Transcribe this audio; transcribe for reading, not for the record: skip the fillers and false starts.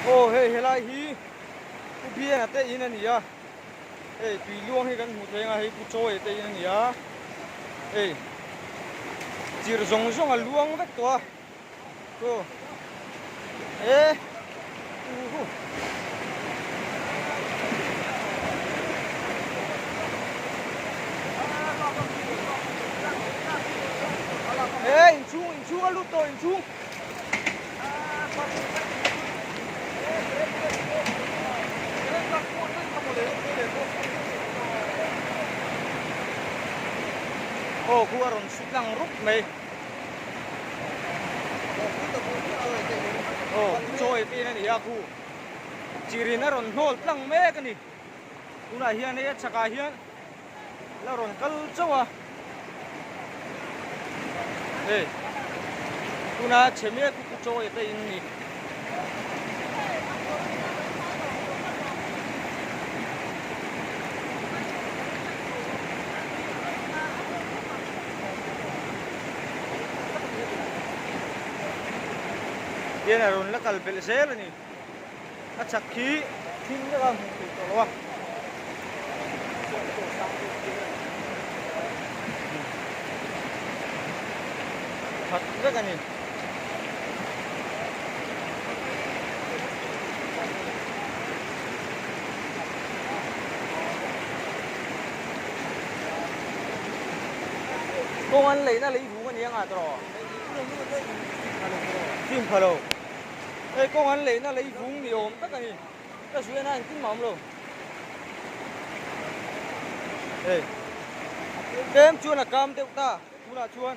ô hey helai hi ku bia na te in ani ya hey tui luang hi kan mu thenga hi ku choi te in ani ya hey chir zong zong a luang vek to to ê ê in chung a lut to in chung ô ku aron sutlang rup mai ô choi ti na ni ya ku chirin aron hol tlang me ka ni tuna hian e chaka hian la ron kal chawa ê tuna cheme ku choi te in ni yên là rồi nó cần phải xé rồi nhỉ nó chặt khí thím nó không được rồi thật rất là nhỉ công an lấy nó lấy vũ cái nhang à rồi phim phở đâu đây công an lấy nó lấy vung nhiều tất cả gì cái suy này cũng mỏng rồi đây kem chuan là cam tiêu ta chu là chuan